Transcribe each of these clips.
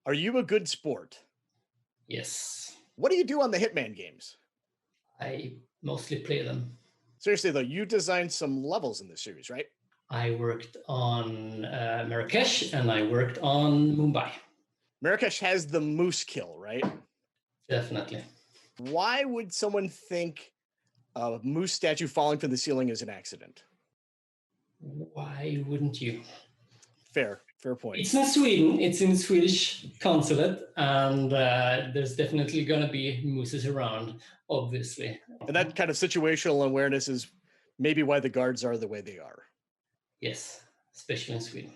Are you a good sport? Yes. What do you do on the Hitman games? I mostly play them. Seriously, though, you designed some levels in this series, right? I worked on Marrakesh and I worked on Mumbai. Marrakesh has the moose kill, right? Definitely. Why would someone think a moose statue falling from the ceiling is an accident? Why wouldn't you? Fair point. It's in Sweden. It's in Swedish consulate, and there's definitely going to be mooses around, obviously. And that kind of situational awareness is maybe why the guards are the way they are. Yes, especially in Sweden.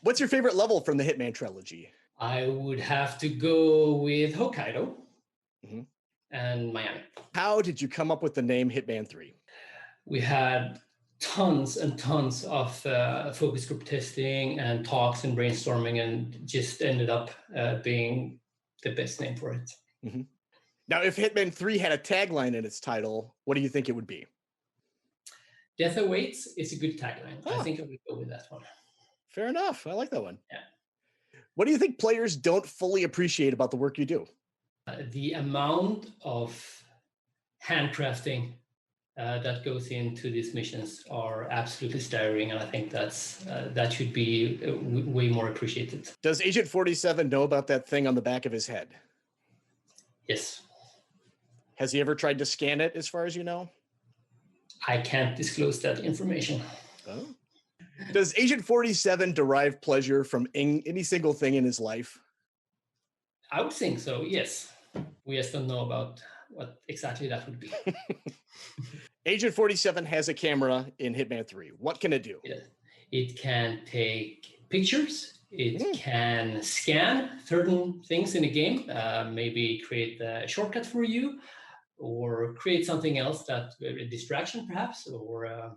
What's your favorite level from the Hitman trilogy? I would have to go with Hokkaido and Miami. How did you come up with the name Hitman 3? We had tons and tons of focus group testing and talks and brainstorming, and just ended up being the best name for it. Now, if Hitman 3 had a tagline in its title, what do you think it would be? Death Awaits is a good tagline. I think I would go with that one. Fair enough. I like that one. Yeah. What do you think players don't fully appreciate about the work you do? The amount of handcrafting that goes into these missions are absolutely staggering, and I think that should be way more appreciated. Does Agent 47 know about that thing on the back of his head? Yes. Has he ever tried to scan it, as far as you know? I can't disclose that information. Oh. Does Agent 47 derive pleasure from any single thing in his life? I would think so, yes. We just don't know about what exactly that would be. Agent 47 has a camera in Hitman 3. What can it do? It can take pictures. It can scan certain things in a game, maybe create a shortcut for you, or create something else, that a distraction perhaps, or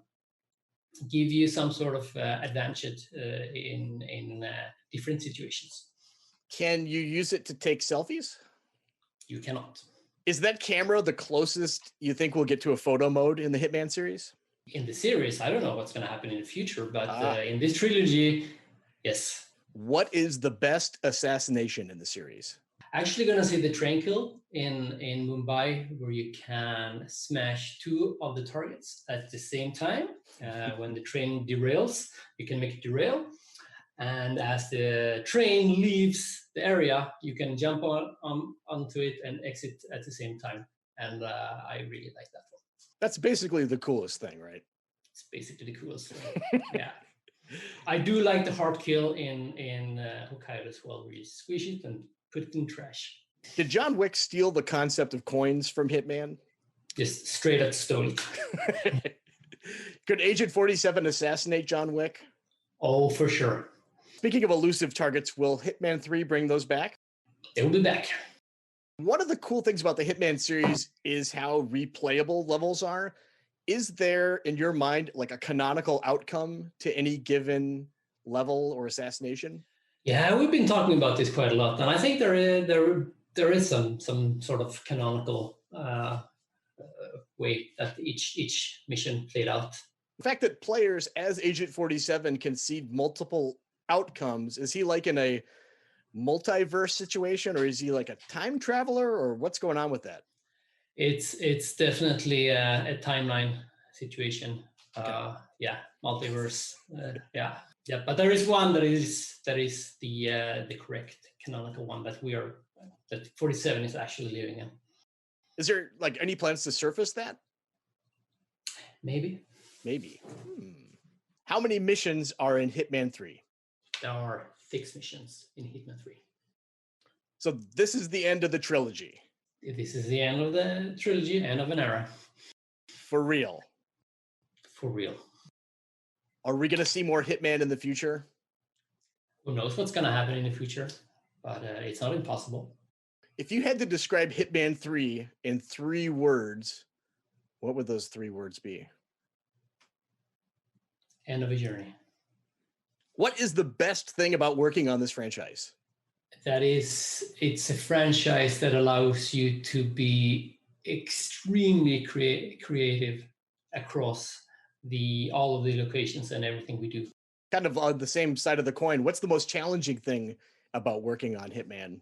give you some sort of advantage in different situations. Can you use it to take selfies? You cannot. Is that camera the closest you think we'll get to a photo mode in the Hitman series? In the series, I don't know what's going to happen in the future, but in this trilogy, yes. What is the best assassination in the series? Actually going to say the train kill in Mumbai, where you can smash two of the targets at the same time. When the train derails, you can make it derail. And as the train leaves the area, you can jump onto it and exit at the same time. And I really like that one. That's basically the coolest thing, right? It's basically the coolest thing. Yeah. I do like the hard kill in Hokkaido as well, where you squish it and put it in trash. Did John Wick steal the concept of coins from Hitman? Just straight up stole it. Could Agent 47 assassinate John Wick? Oh, for sure. Speaking of elusive targets, will Hitman 3 bring those back? They will be back. One of the cool things about the Hitman series is how replayable levels are. Is there, in your mind, like a canonical outcome to any given level or assassination? Yeah, we've been talking about this quite a lot, and I think there is some sort of canonical way that each mission played out. The fact that players as Agent 47 can see multiple outcomes, is he like in a multiverse situation, or is he like a time traveler, or what's going on with that? It's definitely a timeline situation. Okay. Yeah, multiverse. Yeah. But there is one that is the correct canonical one that 47 is actually living in. Is there like any plans to surface that? Maybe. How many missions are in Hitman 3? There are 6 missions in Hitman 3. So this is the end of the trilogy. This is the end of the trilogy, end of an era. For real. For real. Are we going to see more Hitman in the future? Who knows what's going to happen in the future, but it's not impossible. If you had to describe Hitman 3 in 3 words, what would those 3 words be? End of a journey. What is the best thing about working on this franchise? It's a franchise that allows you to be extremely creative across all of the locations and everything we do. kind of on the same side of the coin, what's the most challenging thing about working on Hitman?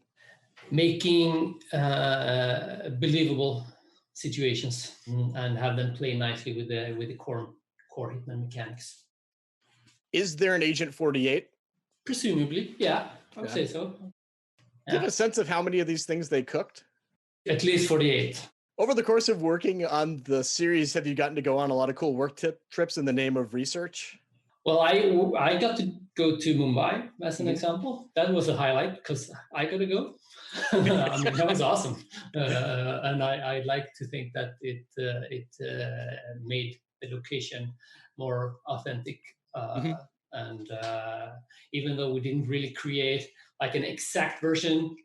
Making believable situations and have them play nicely with the core Hitman mechanics. Is there an Agent 48? Presumably, yeah, I would say so. Do you have a sense of how many of these things they cooked? At least 48. Over the course of working on the series, have you gotten to go on a lot of cool work trips in the name of research? Well, I got to go to Mumbai as an example. That was a highlight because I got to go. I mean, that was awesome, and I like to think that it made the location more authentic. And even though we didn't really create like an exact version,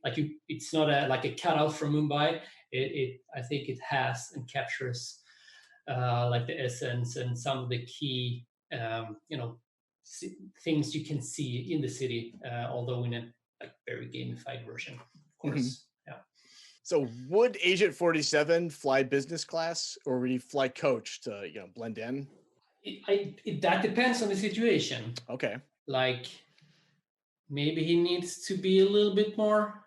it's not like a cutout from Mumbai. I think it has and captures like the essence and some of the key things you can see in the city, although in a like very gamified version, of course. Yeah. So would Agent 47 fly business class, or would he fly coach to blend in? That depends on the situation. Okay. Like maybe he needs to be a little bit more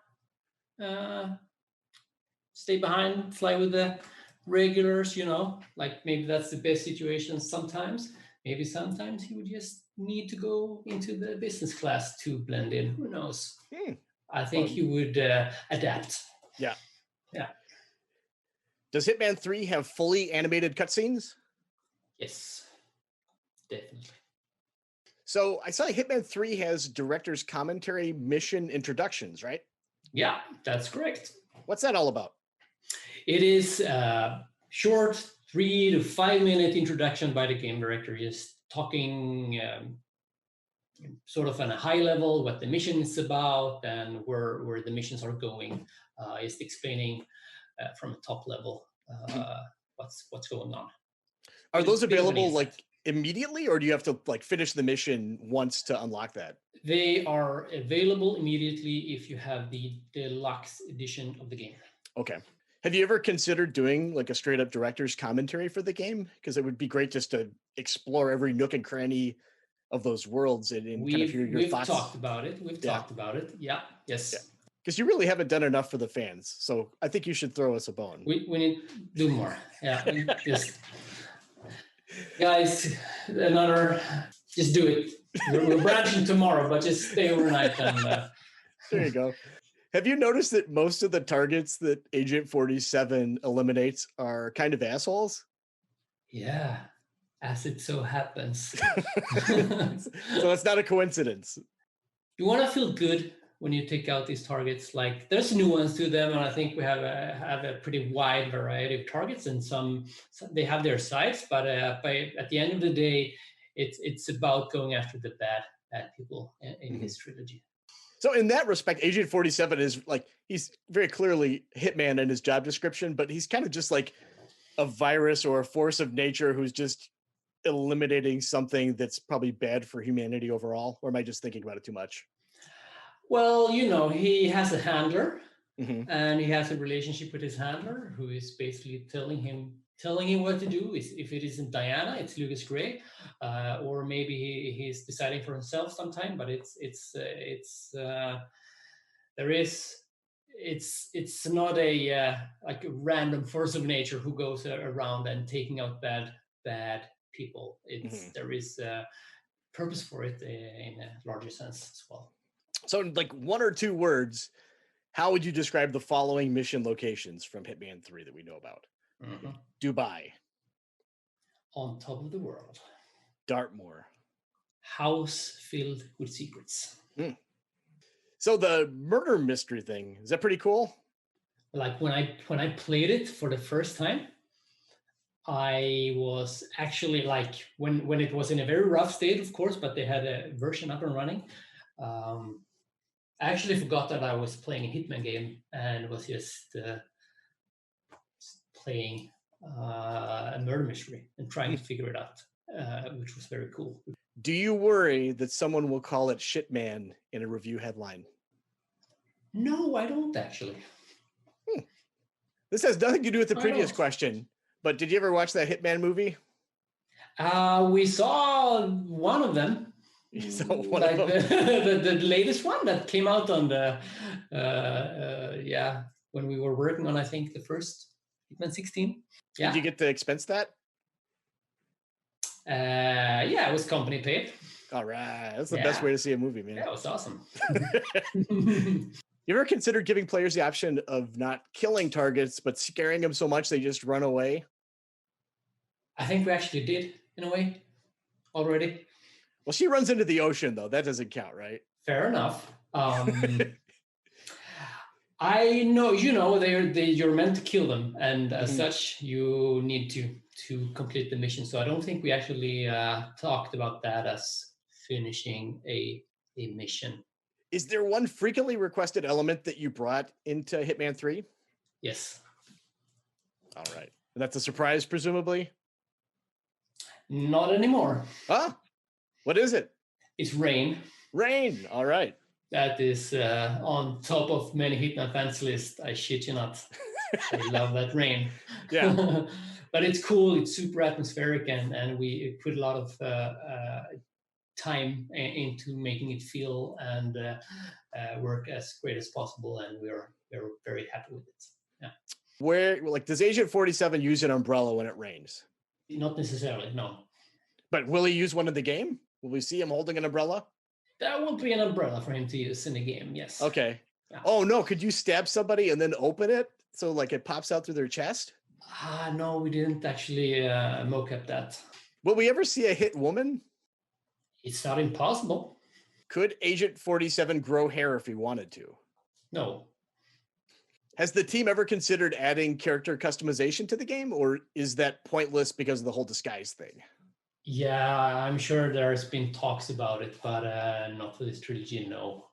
stay behind, fly with the regulars, like maybe that's the best situation sometimes. Maybe sometimes he would just need to go into the business class to blend in. Who knows? I think he would adapt. Yeah. Yeah. Does Hitman 3 have fully animated cutscenes? Yes, definitely. So I saw Hitman 3 has director's commentary mission introductions, right? Yeah, that's correct. What's that all about? It is a short 3 to 5 minute introduction by the game director, just talking sort of on a high level what the mission is about and where the missions are going. Just explaining from a top level what's going on. Are those available like immediately, or do you have to like finish the mission once to unlock that? They are available immediately if you have the deluxe edition of the game. Okay. Have you ever considered doing like a straight up director's commentary for the game? Because it would be great just to explore every nook and cranny of those worlds and kind of hear your thoughts. We've talked about it. Talked about it. Yeah. Yes. Because you really haven't done enough for the fans. So I think you should throw us a bone. We need to do more. Yeah. Just guys, just do it. We're branching tomorrow, but just stay overnight. And there you go. Have you noticed that most of the targets that Agent 47 eliminates are kind of assholes? Yeah, as it so happens. So it's not a coincidence. You want to feel good when you take out these targets. Like there's nuance to them, and I think we have a pretty wide variety of targets, and some they have their sides, but at the end of the day, it's about going after the bad people in this trilogy. So in that respect, Agent 47 is like, he's very clearly Hitman in his job description, but he's kind of just like a virus or a force of nature who's just eliminating something that's probably bad for humanity overall. Or am I just thinking about it too much? Well, he has a handler and he has a relationship with his handler who is basically telling him what to do. If it isn't Diana, it's Lucas Gray, or maybe he's deciding for himself sometime. But it's not a like a random force of nature who goes around and taking out bad people. There is a purpose for it in a larger sense as well. So in like one or two words, how would you describe the following mission locations from Hitman 3 that we know about? Dubai. On top of the world. Dartmoor. House filled with secrets. So the murder mystery thing, is that pretty cool? Like when I played it for the first time, I was actually like when it was in a very rough state, of course, but they had a version up and running. I actually forgot that I was playing a Hitman game and was just playing a murder mystery and trying to figure it out, which was very cool. Do you worry that someone will call it Shitman in a review headline? No, I don't actually. This has nothing to do with the previous question, but did you ever watch that Hitman movie? We saw one of them. So one like of them. the latest one that came out on the when we were working on, I think, the first Hitman 16. Yeah. Did you get to expense that? Yeah, it was company paid. All right, that's the best way to see a movie, man. Yeah, it was awesome. You ever considered giving players the option of not killing targets, but scaring them so much they just run away? I think we actually did, in a way, already. Well, she runs into the ocean, though. That doesn't count, right? Fair enough. I know, you're meant to kill them, and as such, you need to complete the mission. So I don't think we actually talked about that as finishing a mission. Is there one frequently requested element that you brought into Hitman 3? Yes. All right. And that's a surprise, presumably? Not anymore. Huh? What is it? It's rain. Rain. All right. That is on top of many Hitman fans list. I shit you not. I love that rain. Yeah. But it's cool. It's super atmospheric, and we put a lot of time into making it feel and work as great as possible, and we're very happy with it. Yeah. Where, like, does Agent 47 use an umbrella when it rains? Not necessarily, no. But will he use one in the game? Will we see him holding an umbrella? That will be an umbrella for him to use in the game, yes. Okay. Yeah. Oh, no. Could you stab somebody and then open it so, like, it pops out through their chest? No, we didn't actually mocap that. Will we ever see a hit woman? It's not impossible. Could Agent 47 grow hair if he wanted to? No. Has the team ever considered adding character customization to the game, or is that pointless because of the whole disguise thing? Yeah, I'm sure there's been talks about it, but not for this trilogy, no.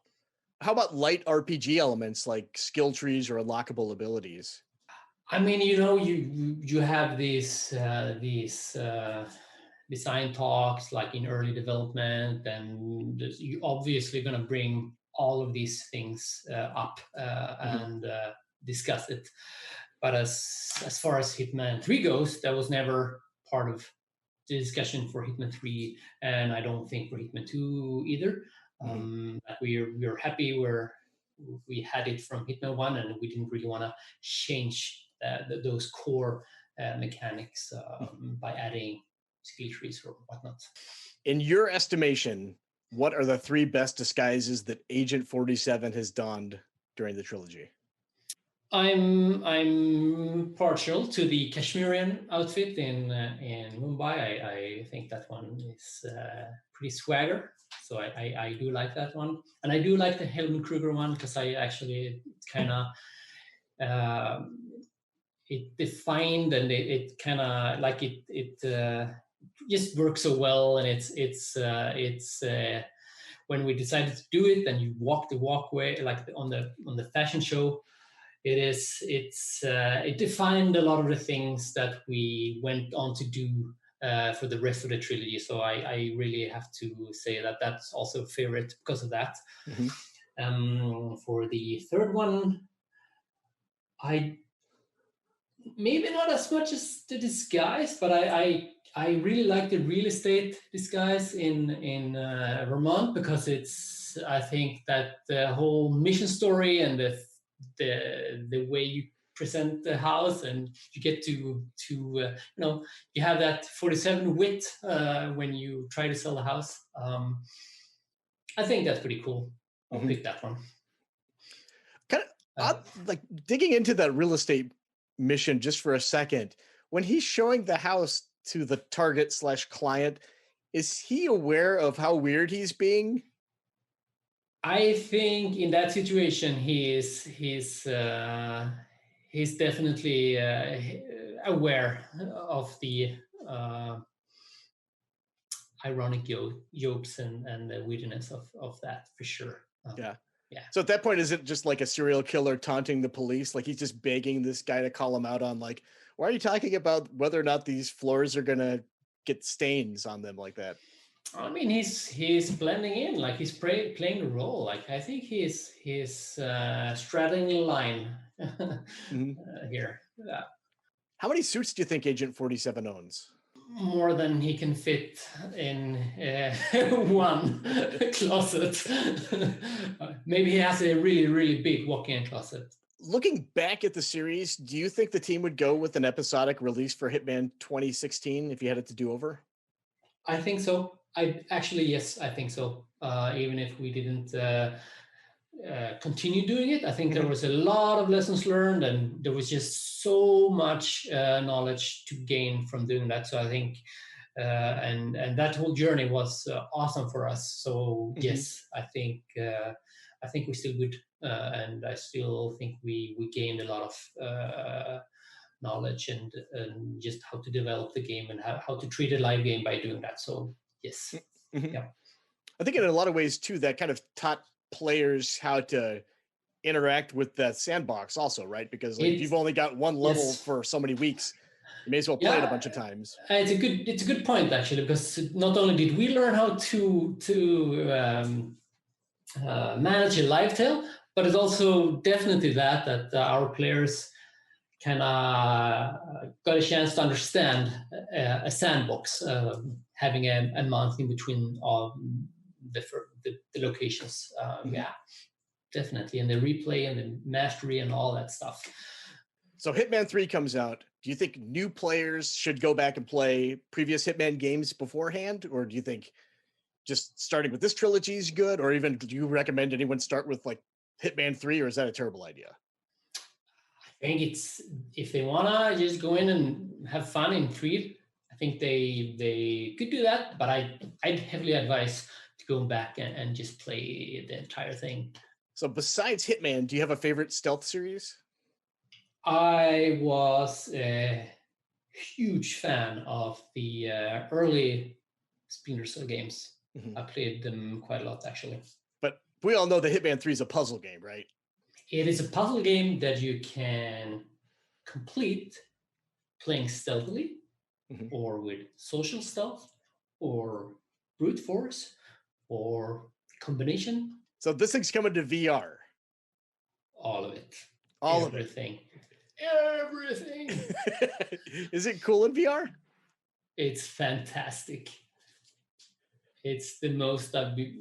How about light RPG elements like skill trees or unlockable abilities? I mean, you have these design talks like in early development, and you're obviously going to bring all of these things up and discuss it. But as far as Hitman 3 goes, that was never part of the discussion for Hitman 3, and I don't think for Hitman 2 either. We're happy where we had it from Hitman 1, and we didn't really want to change those core mechanics by adding skill trees or whatnot. In your estimation, what are the 3 best disguises that Agent 47 has donned during the trilogy? I'm partial to the Kashmirian outfit in Mumbai. I think that one is pretty swagger, so I do like that one, and I do like the Helmut Kruger one because I actually kind of it defined, and it kind of like it just works so well, and it's when we decided to do it, and you walk the walkway like on the fashion show. It defined a lot of the things that we went on to do for the rest of the trilogy. So I really have to say that that's also a favorite because of that. For the third one, I maybe not as much as the disguise, but I really like the real estate disguise in Vermont, because I think that the whole mission story and the way you present the house, and you get to you have that 47 wit when you try to sell the house. I think that's pretty cool. I'll pick that one. Kind of like digging into that real estate mission just for a second. When he's showing the house to the target / client, is he aware of how weird he's being? I think in that situation, he's definitely aware of the ironic jokes and the weirdness of that, for sure. Yeah. Yeah. So at that point, is it just like a serial killer taunting the police? Like he's just begging this guy to call him out on, like, why are you talking about whether or not these floors are going to get stains on them like that? I mean, he's blending in, like he's playing the role. Like I think he's straddling the line here. Yeah. How many suits do you think Agent 47 owns? more than he can fit in one closet. Maybe he has a really, really big walk-in closet. Looking back at the series, do you think the team would go with an episodic release for Hitman 2016 if you had it to do over? I think so. Yes, I think so. Even if we didn't continue doing it, I think there was a lot of lessons learned, and there was just so much knowledge to gain from doing that. So I think, and that whole journey was awesome for us. So yes, I think we still would, and I still think we gained a lot of knowledge and just how to develop the game and how to treat a live game by doing that. So yes, yeah. I think in a lot of ways too, that kind of taught players how to interact with that sandbox also, right? Because like, if you've only got one level for so many weeks, you may as well play it a bunch of times. It's a good point actually, because not only did we learn how to manage a live tail, but it's also definitely that our players kind of got a chance to understand a sandbox, having a month in between the locations. Yeah, definitely. And the replay and the mastery and all that stuff. So Hitman 3 comes out. Do you think new players should go back and play previous Hitman games beforehand? Or do you think just starting with this trilogy is good? Or even do you recommend anyone start with like Hitman 3, or is that a terrible idea? I think it's, if they wanna just go in and have fun in 3, I think they could do that, but I'd heavily advise to go back and just play the entire thing. So besides Hitman, do you have a favorite stealth series? I was a huge fan of the early Splinter Cell games. I played them quite a lot, actually. But we all know that Hitman 3 is a puzzle game, right? It is a puzzle game that you can complete playing stealthily, or with social stealth, or brute force, or combination. So this thing's coming to VR. All of it. Everything. Everything. Is it cool in VR? It's fantastic. It's the most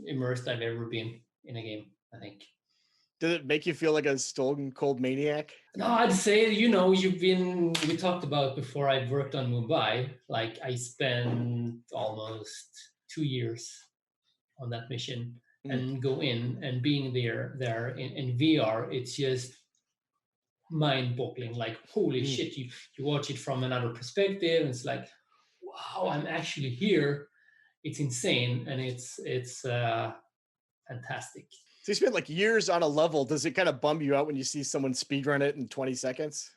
immersed I've ever been in a game, I think. Did it make you feel like a stone cold maniac? No, I'd say, we talked about before I worked on Mumbai, like I spent almost 2 years on that mission, and go in and being there in VR, it's just mind-boggling. Like, holy shit, you watch it from another perspective, and it's like, wow, I'm actually here. It's insane, and it's fantastic. So you spent like years on a level. Does it kind of bum you out when you see someone speedrun it in 20 seconds?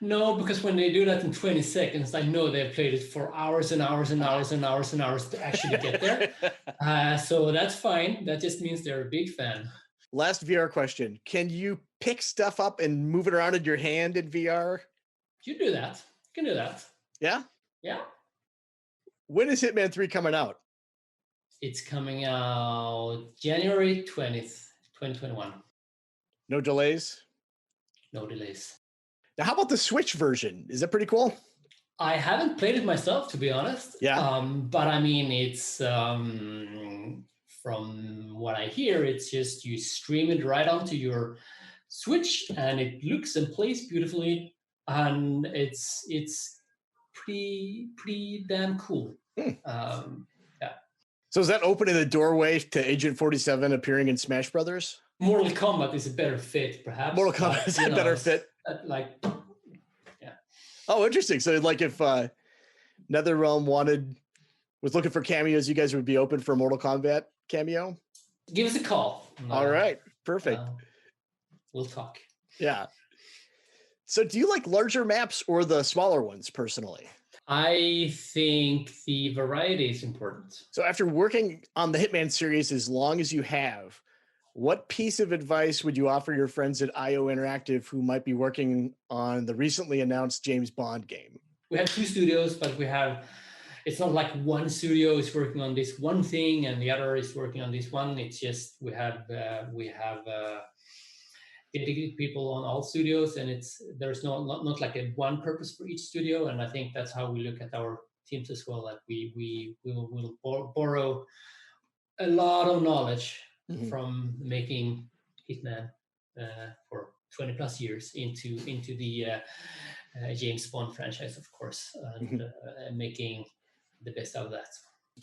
No, because when they do that in 20 seconds, I know they've played it for hours and hours and hours and hours and hours to actually get there. So that's fine. That just means they're a big fan. Last VR question. Can you pick stuff up and move it around in your hand in VR? You do that. You can do that. Yeah? Yeah. When is Hitman 3 coming out? It's coming out January 20th, 2021. No delays? No delays. Now, how about the Switch version? Is that pretty cool? I haven't played it myself, to be honest. Yeah. But I mean, it's from what I hear, it's just you stream it right onto your Switch, and it looks and plays beautifully, and it's pretty damn cool. Yeah. So is that opening the doorway to Agent 47 appearing in Smash Brothers? Mortal Kombat is a better fit, perhaps. Mortal Kombat is a better fit. Yeah. Oh, interesting. So, like, if NetherRealm was looking for cameos, you guys would be open for a Mortal Kombat cameo? Give us a call. All right. Perfect. We'll talk. Yeah. So, do you like larger maps or the smaller ones personally? I think the variety is important. So after working on the Hitman series as long as you have, what piece of advice would you offer your friends at IO Interactive who might be working on the recently announced James Bond game? We have 2 studios, but it's not like one studio is working on this one thing and the other is working on this one. It's just we have dedicated people on all studios, and there's not like a one purpose for each studio, and I think that's how we look at our teams as well that we will borrow a lot of knowledge from making Hitman for 20 plus years into the James Bond franchise, of course, and making the best out of that.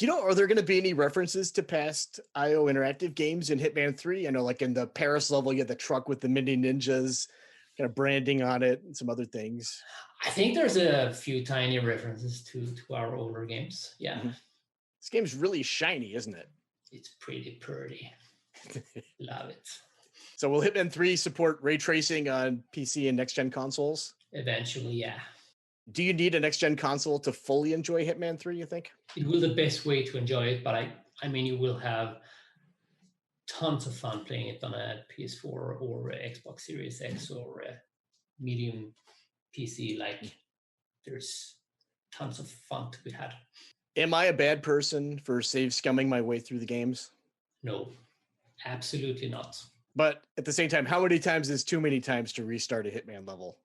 Are there going to be any references to past IO Interactive games in Hitman 3? I know, like in the Paris level, you had the truck with the mini ninjas, kind of branding on it, and some other things. I think there's a few tiny references to our older games. Yeah. This game's really shiny, isn't it? It's pretty. Love it. So will Hitman 3 support ray tracing on PC and next-gen consoles? Eventually, yeah. Do you need a next-gen console to fully enjoy Hitman 3, you think? It will be the best way to enjoy it, but I mean, you will have tons of fun playing it on a PS4 or Xbox Series X or a medium PC. Like, there's tons of fun to be had. Am I a bad person for save scumming my way through the games? No, absolutely not. But at the same time, how many times is too many times to restart a Hitman level?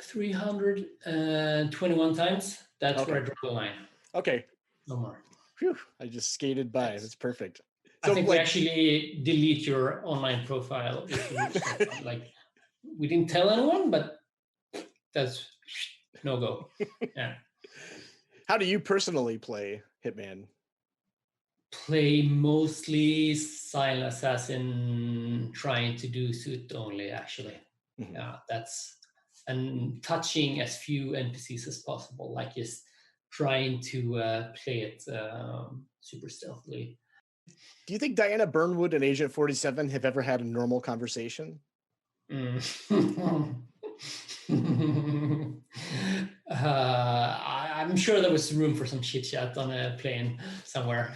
321 times. That's where I draw the line. Okay. No more. Phew, I just skated by. That's perfect. So I think we actually delete your online profile if you like. We didn't tell anyone, but that's no go. Yeah. How do you personally play Hitman? Play mostly silent assassin, trying to do suit only. Actually, yeah, that's and touching as few NPCs as possible. Like just trying to play it super stealthily. Do you think Diana Burnwood and Agent 47 have ever had a normal conversation? I'm sure there was room for some chit chat on a plane somewhere.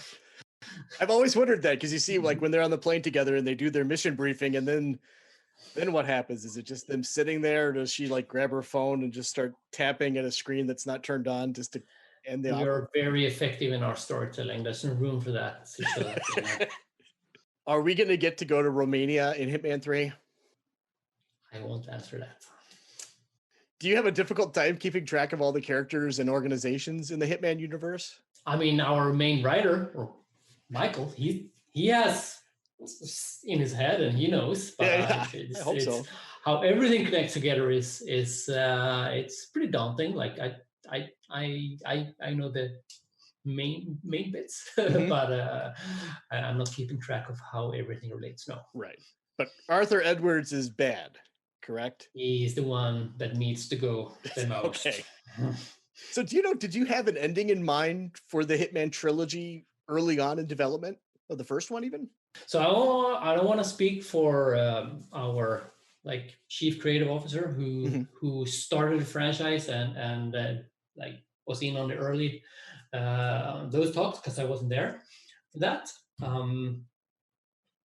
I've always wondered that because you see, like when they're on the plane together and they do their mission briefing, and then what happens? Is it just them sitting there, or does she like grab her phone and just start tapping at a screen that's not turned on just to end the? We are very effective in our storytelling. There's no room for that. Are we going to get to go to Romania in Hitman 3? I won't answer that. Do you have a difficult time keeping track of all the characters and organizations in the Hitman universe? I mean, our main writer, Michael, he has in his head and he knows. But I hope so. How everything connects together is it's pretty daunting. Like I know the main bits, but I'm not keeping track of how everything relates. No. Right. But Arthur Edwards is bad, correct? He's the one that needs to go the most. Okay. So did you have an ending in mind for the Hitman trilogy early on in development of the first one even? So I don't want to speak for our like chief creative officer who started the franchise and like was in on the early those talks, because I wasn't there for that.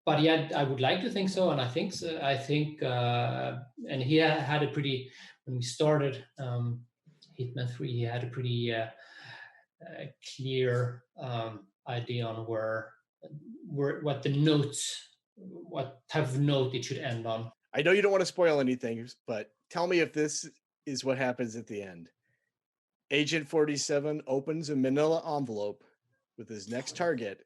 But yeah, I would like to think so, and I think so. I think and he had a pretty, when we started Hitman 3, he had a pretty clear idea on what the notes, what type of note it should end on. I know you don't want to spoil anything, but tell me if this is what happens at the end. Agent 47 opens a manila envelope with his next target,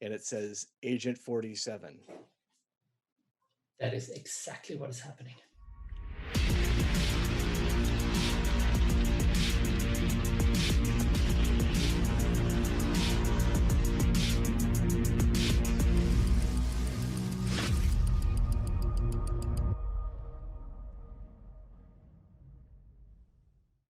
and it says Agent 47. That is exactly what is happening.